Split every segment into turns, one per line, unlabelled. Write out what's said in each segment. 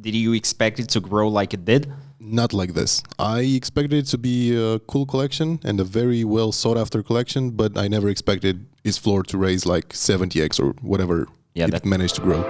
Did you expect it to grow like it did?
Not like this. I expected it to be a cool collection and a very well sought after collection, but I never expected its floor to raise like 70x or whatever it managed to grow.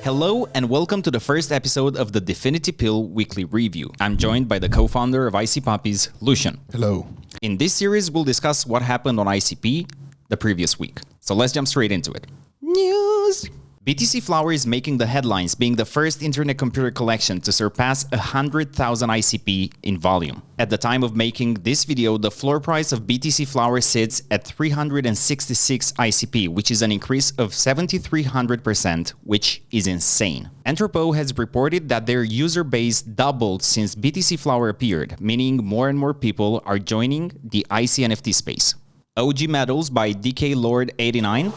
Hello and welcome to the first episode of the DFINITY Pill weekly review. I'm joined by the co-founder of ICPuppies, Lucian.
Hello.
In this series, we'll discuss what happened on ICP the previous week. So let's jump straight into it. News! BTC Flower is making the headlines, being the first internet computer collection to surpass 100,000 ICP in volume. At the time of making this video, the floor price of BTC Flower sits at 366 ICP, which is an increase of 7,300%, which is insane. Entrepot has reported that their user base doubled since BTC Flower appeared, meaning more and more people are joining the IC NFT space. OG Medals by DK Lord 89.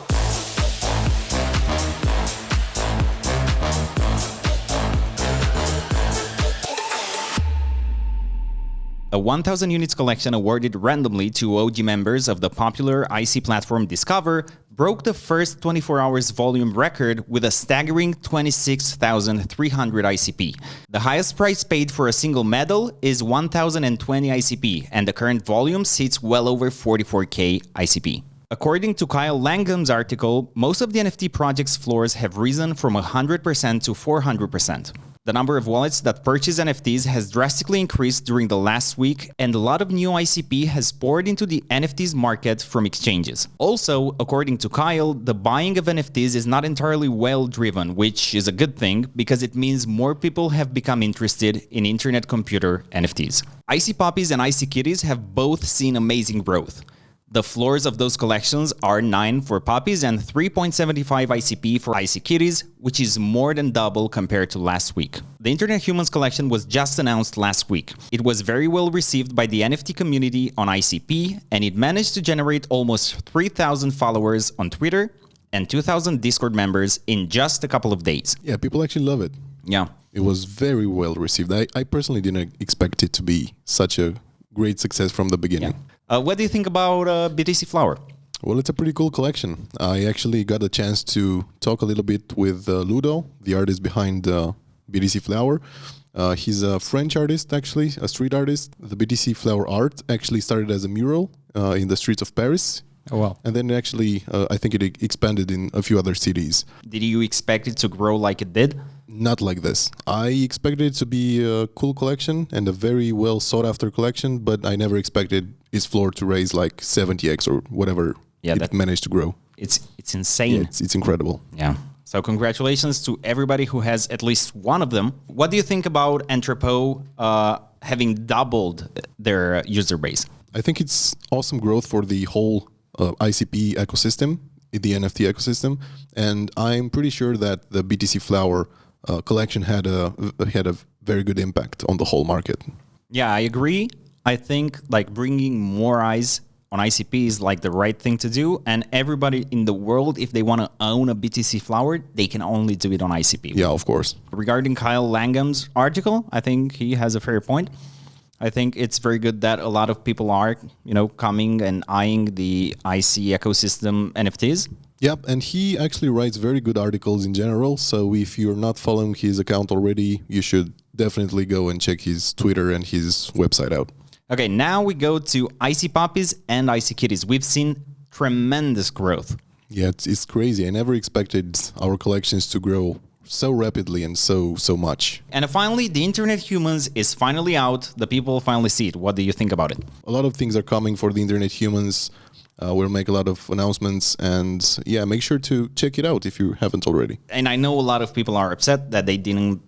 A 1,000 units collection awarded randomly to OG members of the popular IC platform Discover broke the first 24 hours volume record with a staggering 26,300 ICP. The highest price paid for a single medal is 1,020 ICP, and the current volume sits well over 44k ICP. According to Kyle Langham's article, most of the NFT project's floors have risen from 100% to 400%. The number of wallets that purchase NFTs has drastically increased during the last week, and a lot of new ICP has poured into the NFTs market from exchanges. Also, according to Kyle, the buying of NFTs is not entirely well-driven, which is a good thing because it means more people have become interested in internet computer NFTs. ICPuppies and ICKitties have both seen amazing growth. The floors of those collections are 9 for puppies and 3.75 ICP for ICKitties, which is more than double compared to last week. The Internet Humans collection was just announced last week. It was very well received by the NFT community on ICP, and it managed to generate almost 3,000 followers on Twitter and 2,000 Discord members in just a couple of days.
Yeah, people actually love it.
Yeah.
It was very well received. I personally didn't expect it to be such a great success from the beginning.
Yeah. What do you think about BTC Flower?
Well, it's a pretty cool collection. I actually got a chance to talk a little bit with Ludo, the artist behind BTC Flower. He's a French artist, actually, a street artist. The BTC Flower art actually started as a mural in the streets of Paris.
Oh, wow.
And then actually, I think it expanded in a few other cities.
Did you expect it to grow like it did?
Not like this. I expected it to be a cool collection and a very well sought after collection, but I never expected its floor to raise like 70x or whatever it managed to grow.
It's insane.
Yeah, it's incredible.
Yeah. So congratulations to everybody who has at least one of them. What do you think about Entrepot having doubled their user base?
I think it's awesome growth for the whole ICP ecosystem, the NFT ecosystem, and I'm pretty sure that the BTC Flower collection had a very good impact on the whole market.
Yeah, I agree. I think like bringing more eyes on ICP is like the right thing to do, and everybody in the world, if they want to own a BTC Flower, they can only do it on ICP.
Yeah, of course.
Regarding Kyle Langham's article, I think he has a fair point. I think it's very good that a lot of people are, coming and eyeing the IC ecosystem NFTs.
Yeah, and he actually writes very good articles in general. So if you're not following his account already, you should definitely go and check his Twitter and his website out.
Okay, now we go to ICPuppies and ICKitties. We've seen tremendous growth.
Yeah, it's crazy. I never expected our collections to grow so rapidly and so much.
And finally, the Internet Humans is finally out. The people finally see it. What do you think about it?
A lot of things are coming for the Internet Humans. We'll make a lot of announcements, and yeah, make sure to check it out if you haven't already.
And I know a lot of people are upset that they didn't,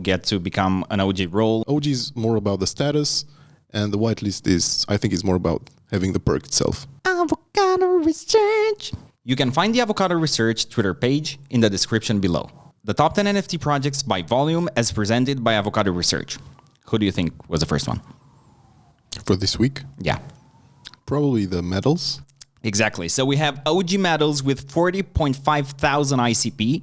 get to become an OG role.
OG is more about the status, and the whitelist I think is more about having the perk itself.
Avocado Research. You can find the Avocado Research Twitter page in the description below. The top 10 NFT projects by volume as presented by Avocado Research. Who do you think was the first one?
For this week?
Yeah.
Probably the medals.
Exactly. So we have OG medals with 40.5 thousand ICP.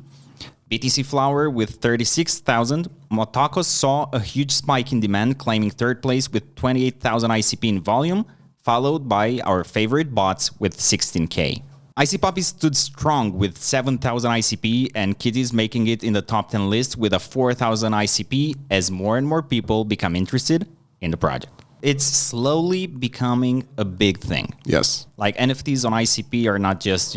BTC Flower with 36,000. Motoko saw a huge spike in demand, claiming third place with 28,000 ICP in volume, followed by our favorite bots with 16K. ICPuppies stood strong with 7,000 ICP and Kitties making it in the top 10 list with a 4,000 ICP as more and more people become interested in the project. It's slowly becoming a big thing.
Yes.
Like NFTs on ICP are not just,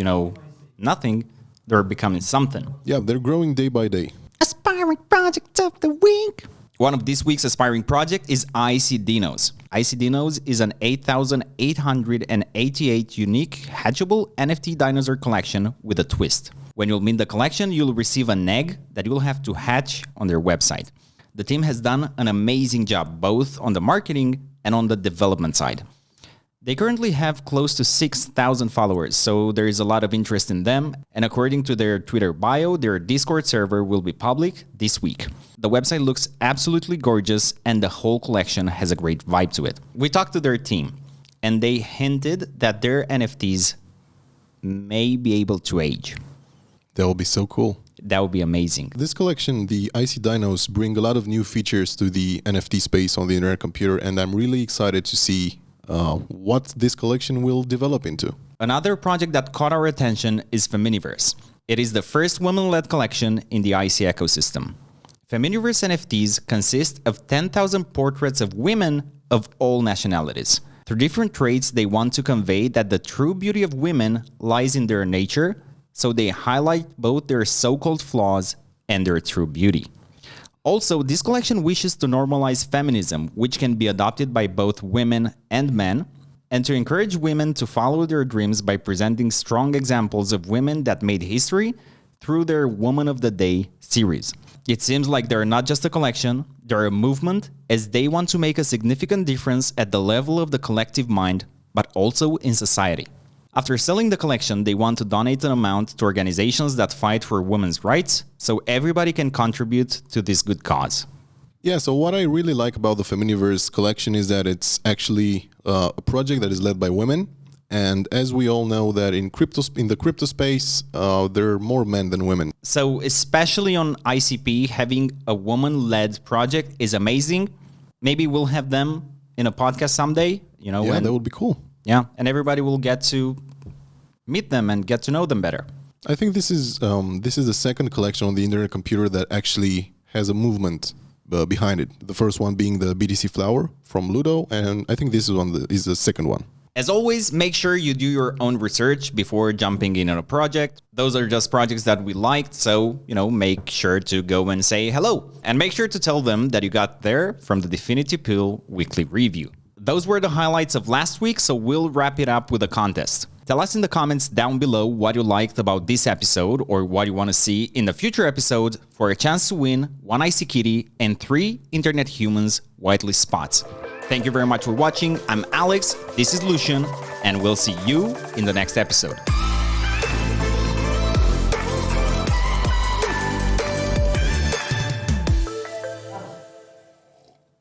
nothing. They're becoming something.
Yeah, they're growing day by day.
Aspiring project of the week. One of this week's aspiring project is ICDinos. ICDinos is an 8,888 unique hatchable NFT dinosaur collection with a twist. When you'll mint the collection, you'll receive an egg that you'll have to hatch on their website. The team has done an amazing job both on the marketing and on the development side. They currently have close to 6,000 followers, so there is a lot of interest in them, and according to their Twitter bio, their Discord server will be public this week. The website looks absolutely gorgeous, and the whole collection has a great vibe to it. We talked to their team, and they hinted that their NFTs may be able to age.
That will be so cool.
That would be amazing.
This collection, the ICDinos, bring a lot of new features to the NFT space on the Internet Computer, and I'm really excited to see what this collection will develop into.
Another project that caught our attention is Feminiverse. It is the first women-led collection in the IC ecosystem. Feminiverse NFTs consist of 10,000 portraits of women of all nationalities. Through different traits, they want to convey that the true beauty of women lies in their nature, so they highlight both their so-called flaws and their true beauty. Also, this collection wishes to normalize feminism, which can be adopted by both women and men, and to encourage women to follow their dreams by presenting strong examples of women that made history through their Woman of the Day series. It seems like they're not just a collection, they're a movement, as they want to make a significant difference at the level of the collective mind, but also in society. After selling the collection, they want to donate an amount to organizations that fight for women's rights, so everybody can contribute to this good cause.
Yeah, so what I really like about the Feminiverse collection is that it's actually a project that is led by women. And as we all know that in the crypto space, there are more men than women.
So especially on ICP, having a woman-led project is amazing. Maybe we'll have them in a podcast someday,
Yeah, that would be cool.
Yeah, and everybody will get to meet them and get to know them better.
I think this is the second collection on the Internet Computer that actually has a movement behind it. The first one being the BTC Flower from Ludo, and I think this is the second one.
As always, make sure you do your own research before jumping in on a project. Those are just projects that we liked, so, make sure to go and say hello. And make sure to tell them that you got there from the DFINITY Pill weekly review. Those were the highlights of last week, so we'll wrap it up with a contest. Tell us in the comments down below what you liked about this episode or what you want to see in the future episode for a chance to win 1 ICKitty and 3 Internet Humans whitelist spots. Thank you very much for watching. I'm Alex, this is Lucian, and we'll see you in the next episode.